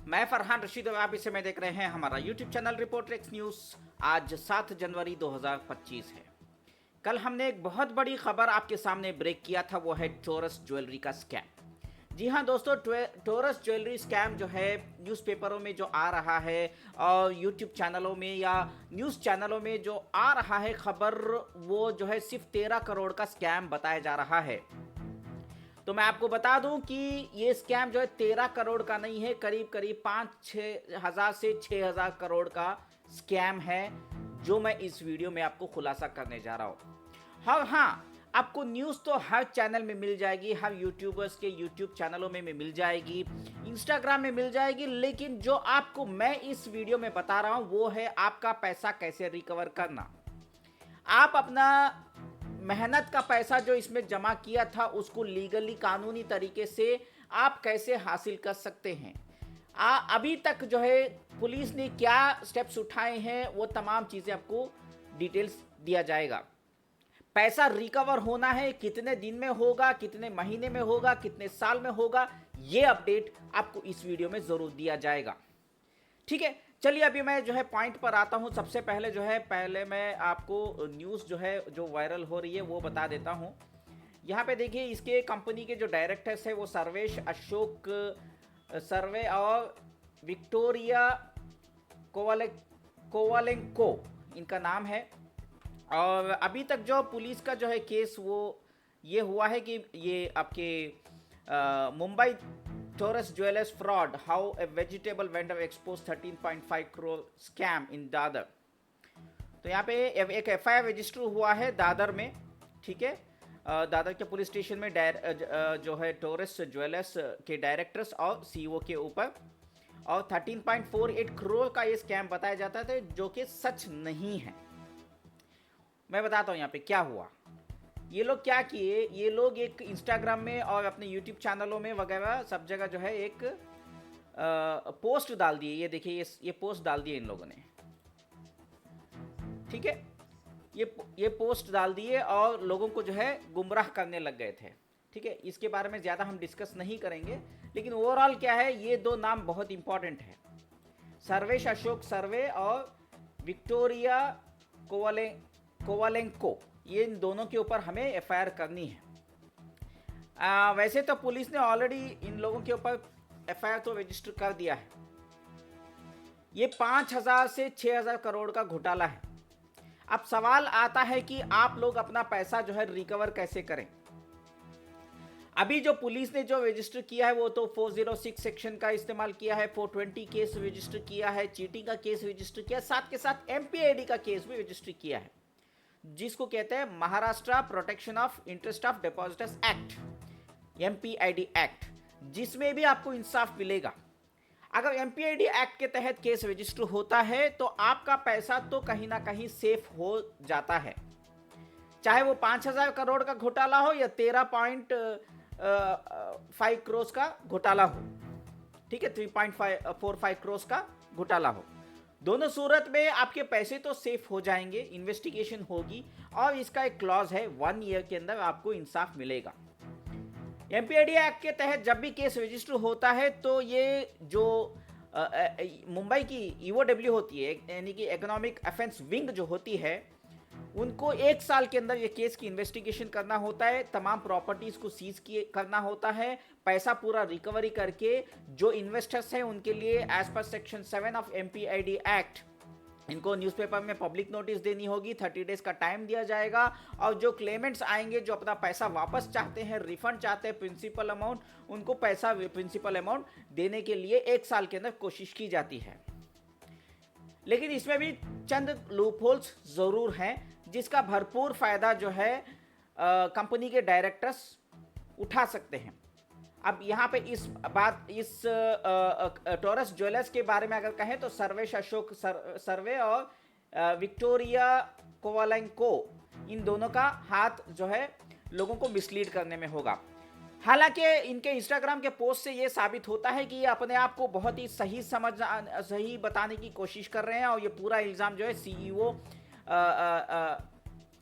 मैं फरहान रशीद और आप इस समय देख रहे हैं हमारा YouTube channel reporter x news. आज 7 जनवरी 2025 है। कल हमने एक बहुत बड़ी खबर आपके सामने ब्रेक किया था, वो है टोरस ज्वेलरी का स्कैम। जी हाँ दोस्तों, टोरस ज्वेलरी स्कैम जो है न्यूज़पेपरों में जो आ रहा है और यूट्यूब चैनलों में या न्यूज़ चैनलों में जो आ रहा है खबर, वो जो है सिर्फ 13 करोड़ का स्कैम बताया जा रहा है। तो मैं आपको बता दूं कि ये स्कैम जो है 13 करोड़ का नहीं है, करीब करीब 5-6 हजार से 6,000 करोड़ का स्कैम है, जो मैं इस वीडियो में आपको खुलासा करने जा रहा हूं। हाँ, आपको न्यूज़ तो हर चैनल में मिल जाएगी, हर यूट्यूबर्स के यूट्यूब चैनलों में मिल जाएगी, इंस्टाग्राम में मिल जाएगी, लेकिन जो आपको मैं इस वीडियो में बता रहा हूं वो है आपका पैसा कैसे रिकवर करना। आप अपना मेहनत का पैसा जो इसमें जमा किया था उसको लीगली कानूनी तरीके से आप कैसे हासिल कर सकते हैं। अभी तक जो है पुलिस ने क्या स्टेप्स उठाए हैं वो तमाम चीज़ें आपको डिटेल्स दिया जाएगा। पैसा रिकवर होना है, कितने दिन में होगा, कितने महीने में होगा, कितने साल में होगा, ये अपडेट आपको इस वीडियो में ज़रूर दिया जाएगा। ठीक है, चलिए अभी मैं जो है पॉइंट पर आता हूं। सबसे पहले जो है मैं आपको न्यूज़ जो है जो वायरल हो रही है वो बता देता हूं। यहाँ पे देखिए, इसके कंपनी के जो डायरेक्टर्स है वो सर्वेश अशोक सर्वे और विक्टोरिया कोवालेंको इनका नाम है। और अभी तक जो पुलिस का जो है केस वो ये हुआ है कि ये आपके Mumbai Torres jewellers fraud, how a vegetable vendor expose 13.5 crore scam in Dadar. तो यहाँ पे एक एफआईआर रजिस्टर हुआ है दादर में। ठीक है, दादर के पुलिस स्टेशन में जो है टोरस ज्वेलर्स के डायरेक्टर्स और सीईओ के ऊपर, और 13.48 करोड़ का ये स्कैम बताया जाता था, जो कि सच नहीं है। मैं बताता हूँ यहाँ पे क्या हुआ। ये लोग क्या किए, ये लोग एक इंस्टाग्राम में और अपने यूट्यूब चैनलों में वगैरह सब जगह जो है एक पोस्ट डाल दिए। ये देखिए, ये पोस्ट डाल दिए इन लोगों ने। ठीक है, ये पोस्ट डाल दिए और लोगों को जो है गुमराह करने लग गए थे। ठीक है, इसके बारे में ज़्यादा हम डिस्कस नहीं करेंगे, लेकिन ओवरऑल क्या है, ये दो नाम बहुत इंपॉर्टेंट है, सर्वेश अशोक सर्वे और विक्टोरिया कोवालेंको। ये इन दोनों के ऊपर हमें एफआईआर करनी है। वैसे तो पुलिस ने ऑलरेडी इन लोगों के ऊपर एफआईआर तो रजिस्टर कर दिया है। ये 5,000 से 6,000 करोड़ का घोटाला है। अब सवाल आता है कि आप लोग अपना पैसा जो है रिकवर कैसे करें। अभी जो पुलिस ने जो रजिस्टर किया है वो तो 406 सेक्शन का इस्तेमाल किया है, 420 केस रजिस्टर किया है, चीटिंग का केस रजिस्टर किया, साथ के साथ एमपीआईडी का केस भी रजिस्टर किया है, जिसको कहते हैं Maharashtra protection of interest of depositors act, MPID act, जिसमें भी आपको इंसाफ मिलेगा। अगर एमपीआईडी एक्ट के तहत केस रजिस्टर होता है तो आपका पैसा तो कहीं ना कहीं सेफ हो जाता है, चाहे वो 5,000 करोड़ का घोटाला हो या 13.5 करोड़ का घोटाला हो। ठीक है, 3.45 करोड़ का घोटाला हो, दोनों सूरत में आपके पैसे तो सेफ हो जाएंगे। इन्वेस्टिगेशन होगी और इसका एक क्लॉज है, 1 ईयर के अंदर आपको इंसाफ मिलेगा। एमपीआईडी एक्ट के तहत जब भी केस रजिस्टर होता है तो ये जो मुंबई की ईओडब्ल्यू होती है, यानी कि इकोनॉमिक अफेंस विंग जो होती है, उनको 1 साल के अंदर ये केस की इन्वेस्टिगेशन करना होता है, तमाम प्रॉपर्टीज को सीज करना होता है, पैसा पूरा रिकवरी करके जो इन्वेस्टर्स हैं उनके लिए एज पर सेक्शन 7 ऑफ एमपीआईडी एक्ट इनको न्यूज़पेपर में पब्लिक नोटिस देनी होगी। 30 डेज का टाइम दिया जाएगा, और जो क्लेमेंट्स आएंगे जो अपना पैसा वापस चाहते हैं, रिफंड चाहते हैं प्रिंसिपल अमाउंट, उनको पैसा प्रिंसिपल अमाउंट देने के लिए 1 साल के अंदर कोशिश की जाती है। लेकिन इसमें भी चंद लूपहोल्स जरूर हैं, जिसका भरपूर फायदा जो है कंपनी के डायरेक्टर्स उठा सकते हैं। अब यहाँ पे इस टोरस ज्वेलर्स के बारे में अगर कहें तो सर्वेश अशोक सर्वे और विक्टोरिया कोवालेंको, इन दोनों का हाथ जो है लोगों को मिसलीड करने में होगा। हालांकि इनके इंस्टाग्राम के पोस्ट से ये साबित होता है कि ये अपने आप को बहुत ही सही बताने की कोशिश कर रहे हैं, और ये पूरा इल्ज़ाम जो है सीईओ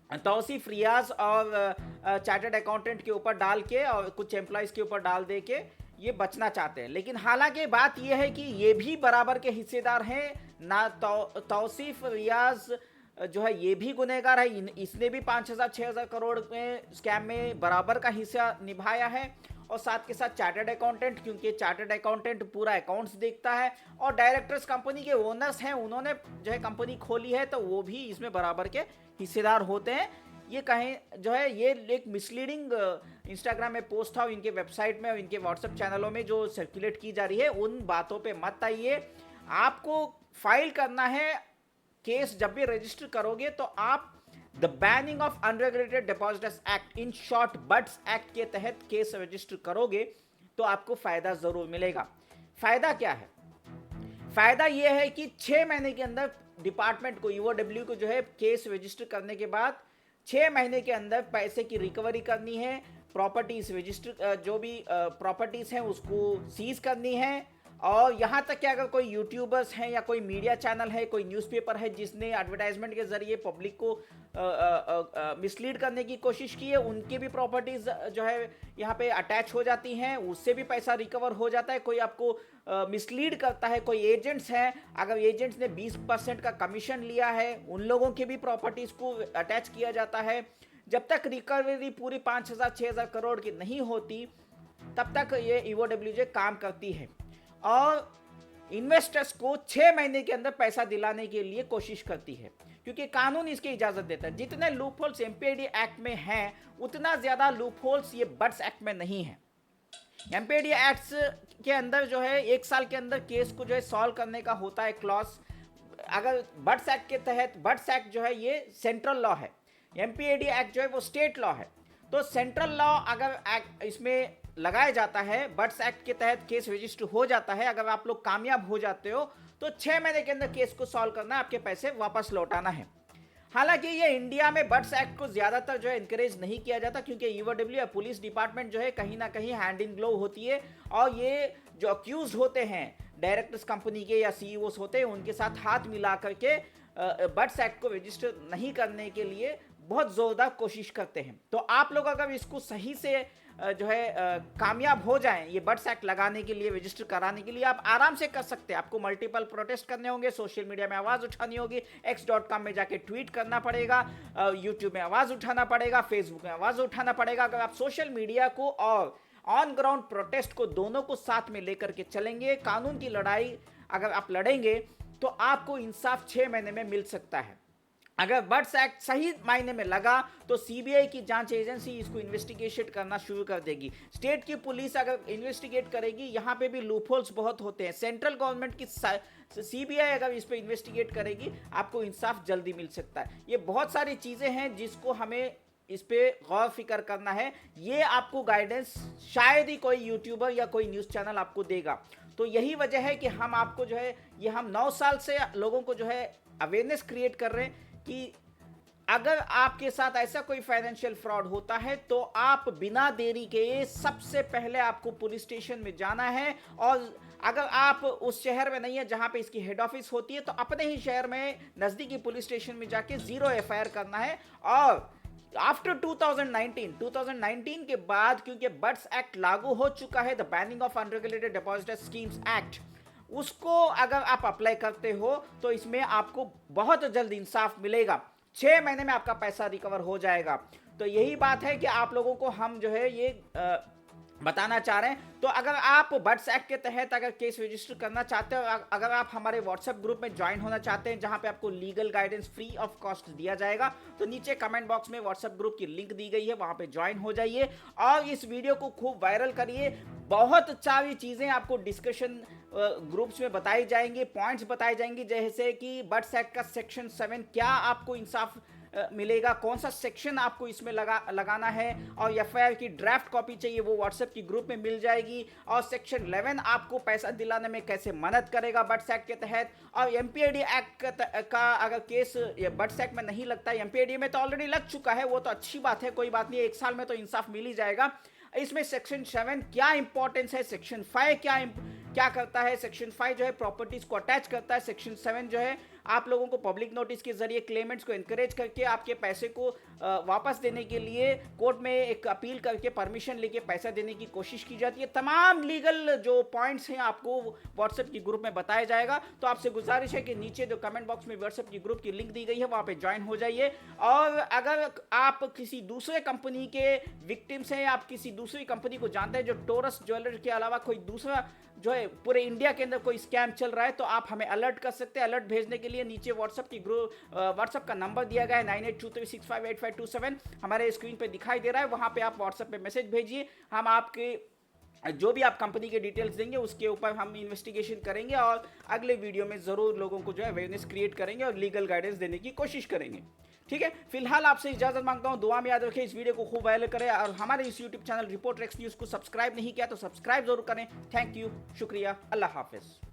तौसीफ रियाज और चार्टर्ड अकाउंटेंट के ऊपर डाल के और कुछ एम्प्लॉयज़ के ऊपर डाल दे के ये बचना चाहते हैं। लेकिन हालांकि बात ये है कि ये भी बराबर के हिस्सेदार हैं ना। तौसीफ रियाज जो है ये भी गुनहगार है, इसने भी 5,000-6,000 करोड़ में स्कैम में बराबर का हिस्सा निभाया है। और साथ के साथ चार्टर्ड अकाउंटेंट, क्योंकि चार्टर्ड अकाउंटेंट पूरा अकाउंट्स देखता है, और डायरेक्टर्स कंपनी के ओनर्स हैं, उन्होंने जो है कंपनी खोली है, तो वो भी इसमें बराबर के हिस्सेदार होते हैं। ये कहें जो है ये एक मिसलीडिंग इंस्टाग्राम में पोस्ट था, इनके वेबसाइट में और इनके व्हाट्सएप चैनलों में जो सर्कुलेट की जा रही है, उन बातों पे मत आइए। आपको फाइल करना है केस, जब भी रजिस्टर करोगे तो आप the banning of unregulated depositors act, in short BUDS act के तहत केस रजिस्टर करोगे तो आपको फायदा जरूर मिलेगा। फायदा क्या है? फायदा यह है कि 6 महीने के अंदर डिपार्टमेंट को, ईओडब्ल्यू को जो है केस रजिस्टर करने के बाद 6 महीने के अंदर पैसे की रिकवरी करनी है, प्रॉपर्टीज रजिस्टर, जो भी प्रॉपर्टीज हैं उसको सीज करनी है। और यहाँ तक कि अगर कोई यूट्यूबर्स हैं या कोई मीडिया चैनल है, कोई न्यूज़पेपर है जिसने एडवर्टाइजमेंट के जरिए पब्लिक को मिसलीड करने की कोशिश की है, उनके भी प्रॉपर्टीज जो है यहाँ पे अटैच हो जाती हैं, उससे भी पैसा रिकवर हो जाता है। कोई आपको मिसलीड करता है, कोई एजेंट्स हैं, अगर एजेंट्स ने 20% का कमीशन लिया है, उन लोगों के भी प्रॉपर्टीज को अटैच किया जाता है। जब तक रिकवरी पूरी 5,000-6,000 करोड़ की नहीं होती, तब तक ये ईओडब्ल्यूजे काम करती है और इन्वेस्टर्स को 6 महीने के अंदर पैसा दिलाने के लिए कोशिश करती है, क्योंकि कानून इसकी इजाजत देता है। जितने लूप होल्स एमपीएडी एक्ट में हैं, उतना ज्यादा लूप होल्स ये बट्स एक्ट में नहीं है। एमपीएडी एक्ट के अंदर जो है 1 साल के अंदर केस को जो है सॉल्व करने का होता है क्लॉज। अगर बट्स एक्ट के तहत, बट्स एक्ट जो है ये सेंट्रल लॉ है, एमपीएडी एक्ट जो है वो स्टेट लॉ है। तो सेंट्रल लॉ अगर एक्ट इसमें लगाया जाता है, बट्स एक्ट के तहत केस रजिस्टर हो जाता है, अगर आप लोग कामयाब हो जाते हो तो 6 महीने के अंदर केस को सॉल्व करना है, आपके पैसे वापस लौटाना है। हालांकि ये इंडिया में बट्स एक्ट को ज्यादातर जो है इनकरेज नहीं किया जाता, क्योंकि ईओडब्ल्यू या पुलिस डिपार्टमेंट जो है कहीं ना कहीं हैंड इन ग्लोव होती है, और ये जो अक्यूज होते हैं डायरेक्टर्स कंपनी के या सीईओस होते हैं, उनके साथ हाथ मिला करके बट्स एक्ट को रजिस्टर नहीं करने के लिए बहुत जोरदार कोशिश करते हैं। तो आप लोग अगर इसको सही से जो है कामयाब हो जाएं, ये बट्स एक्ट लगाने के लिए, रजिस्टर कराने के लिए, आप आराम से कर सकते हैं। आपको मल्टीपल प्रोटेस्ट करने होंगे, सोशल मीडिया में आवाज़ उठानी होगी, x.com में जाके ट्वीट करना पड़ेगा, यूट्यूब में आवाज़ उठाना पड़ेगा, फेसबुक में आवाज़ उठाना पड़ेगा। अगर आप सोशल मीडिया को और ऑन ग्राउंड प्रोटेस्ट को दोनों को साथ में लेकर के चलेंगे, कानून की लड़ाई अगर आप लड़ेंगे, तो आपको इंसाफ 6 महीने में मिल सकता है। अगर बट्स एक्ट सही मायने में लगा तो सीबीआई की जांच एजेंसी इसको इन्वेस्टिगेशन करना शुरू कर देगी, स्टेट की पुलिस अगर इन्वेस्टिगेट करेगी। यहाँ पे भी लूपहोल्स बहुत होते हैं। सेंट्रल गवर्नमेंट की सीबीआई अगर इस पे इन्वेस्टिगेट करेगी, आपको इंसाफ जल्दी मिल सकता है। ये बहुत सारी चीज़ें हैं जिसको हमें इस पे गौर फिक्र करना है। ये आपको गाइडेंस शायद ही कोई यूट्यूबर या कोई न्यूज़ चैनल आपको देगा। तो यही वजह है कि हम आपको जो है, ये हम 9 साल से लोगों को जो है अवेयरनेस क्रिएट कर रहे हैं कि अगर आपके साथ ऐसा कोई फाइनेंशियल फ्रॉड होता है तो आप बिना देरी के सबसे पहले आपको पुलिस स्टेशन में जाना है। और अगर आप उस शहर में नहीं है जहां पे इसकी हेड ऑफिस होती है, तो अपने ही शहर में नज़दीकी पुलिस स्टेशन में जाके 0 एफआईआर करना है। और आफ्टर 2019 के बाद, क्योंकि बट्स एक्ट लागू हो चुका है, the banning of unregulated depositor schemes act, उसको अगर आप अप्लाई करते हो तो इसमें आपको बहुत जल्द इंसाफ मिलेगा। 6 महीने में आपका पैसा रिकवर हो जाएगा। तो यही बात है कि आप लोगों को हम जो है ये बताना चाह रहे हैं। तो अगर आप बट्स एक्ट के तहत अगर केस रजिस्टर करना चाहते हो, अगर आप हमारे व्हाट्सएप ग्रुप में ज्वाइन होना चाहते हैं जहां पे आपको legal guidance free of cost दिया जाएगा, तो नीचे कमेंट बॉक्स में व्हाट्सएप ग्रुप की लिंक दी गई है, वहां पे ज्वाइन हो जाइए और इस वीडियो को खूब वायरल करिए। बहुत सारी चीज़ें आपको डिस्कशन ग्रुप्स में बताई जाएंगी, पॉइंट्स बताए जाएंगे, जैसे कि बट्स एक्ट का सेक्शन 7 क्या आपको इंसाफ मिलेगा, कौन सा सेक्शन आपको इसमें लगाना है, और एफआईआर की ड्राफ्ट कॉपी चाहिए वो व्हाट्सएप की ग्रुप में मिल जाएगी। और सेक्शन 11 आपको पैसा दिलाने में कैसे मदद करेगा बट्स एक्ट के तहत। और एमपीएडी एक्ट का अगर केस बट्स एक्ट में नहीं लगता, एमपीएडी में तो ऑलरेडी लग चुका है, वो तो अच्छी बात है, कोई बात नहीं, 1 साल में तो इंसाफ मिल ही जाएगा। इसमें सेक्शन 7 क्या इंपॉर्टेंस है, सेक्शन 5 क्या करता है। सेक्शन 5 जो है प्रॉपर्टीज को अटैच करता है, सेक्शन 7 जो है आप लोगों को पब्लिक नोटिस के जरिए क्लेमेंट्स को एनकरेज करके आपके पैसे को वापस देने के लिए कोर्ट में एक अपील करके परमिशन लेके पैसा देने की कोशिश की जाती है। तमाम लीगल जो पॉइंट्स हैं आपको व्हाट्सएप की ग्रुप में बताया जाएगा। तो आपसे गुजारिश है कि नीचे जो कमेंट बॉक्स में व्हाट्सएप की ग्रुप की लिंक दी गई है वहां पे ज्वाइन हो जाइए। और अगर आप किसी दूसरे कंपनी के विक्टिम्स हैं, आप किसी दूसरी कंपनी को जानते हैं जो टोरस ज्वेलरी के अलावा कोई दूसरा जो है पूरे इंडिया के अंदर कोई स्कैम चल रहा है, तो आप हमें अलर्ट कर सकते हैं। अलर्ट भेजने के लिए नीचे व्हाट्सएप का नंबर दिया गया है 9823658527 हमारे स्क्रीन पे दिखाई दे रहा है। वहां पे आप व्हाट्सएप पे मैसेज भेजिए, हम आपके जो भी आप कंपनी के डिटेल्स देंगे उसके ऊपर हम इन्वेस्टिगेशन करेंगे और अगले वीडियो में ज़रूर लोगों को जो है अवेयरनेस क्रिएट करेंगे और लीगल गाइडेंस देने की कोशिश करेंगे। ठीक है, फिलहाल आपसे इजाजत मांगता हूं। दुआ में याद रखें, इस वीडियो को खूब वायरल करें और हमारे इस YouTube channel reporter x news को सब्सक्राइब नहीं किया तो सब्सक्राइब जरूर करें। थैंक यू, शुक्रिया, अल्लाह हाफिज़।